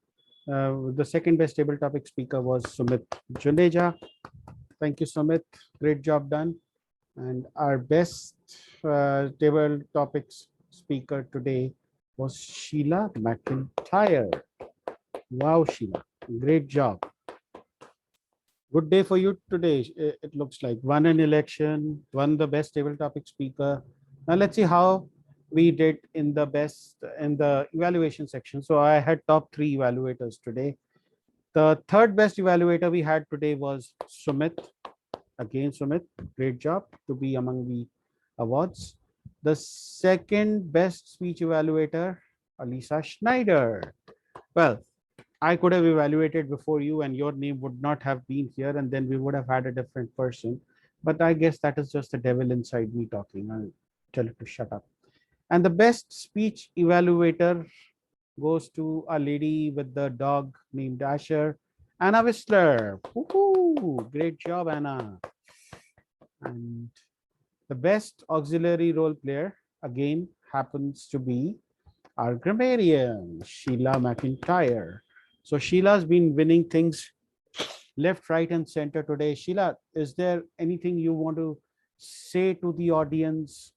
Speaker 1: The second best table topic speaker was Sumit Juneja. Thank you, Sumit. Great job done. And our best table topics speaker today was Sheila McIntyre. Wow, Sheila, great job. Good day for you today. It looks like won an election, won the best table topic speaker. Now let's see how we did in the evaluation section. So I had top 3 evaluators today. The third best evaluator we had today was Sumit. Again, Sumit, great job to be among the awards. The second best speech evaluator, Elyssa Schneider. Well, I could have evaluated before you and your name would not have been here, and then we would have had a different person. But I guess that is just the devil inside me talking. I'll tell it to shut up. And the best speech evaluator goes to a lady with the dog named Asher, Anna Whistler. Woohoo! Great job, Anna. And the best auxiliary role player again happens to be our grammarian, Sheila McIntyre. So Sheila's been winning things left, right, and center today. Sheila, is there anything you want to say to the audience?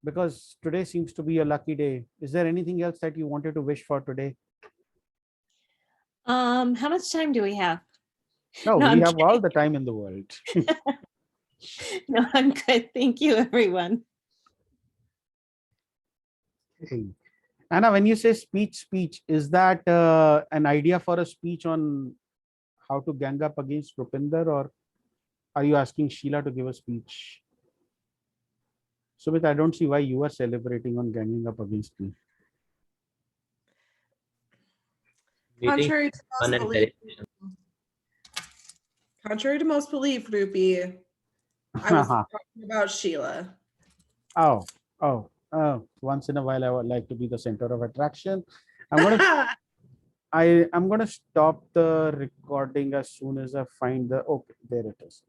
Speaker 1: Because today seems to be a lucky day. Is there anything else that you wanted to wish for today?
Speaker 7: How much time do we have?
Speaker 1: No,
Speaker 7: No,
Speaker 1: we
Speaker 7: I'm
Speaker 1: have all the time in the world.
Speaker 7: No, I'm good. Thank you, everyone.
Speaker 1: Hey. Anna, when you say speech, is that an idea for a speech on how to gang up against Rupinder, or are you asking Sheila to give a speech? Sumit, I don't see why you are celebrating on ganging up against me.
Speaker 11: Meeting
Speaker 3: Contrary to
Speaker 11: fun
Speaker 3: most
Speaker 11: and
Speaker 3: belief,
Speaker 11: celebration.
Speaker 3: contrary to most belief, Rupi, I was talking about Sheila.
Speaker 1: Once in a while, I would like to be the center of attraction. I'm gonna stop the recording as soon as I find the. Okay, there it is.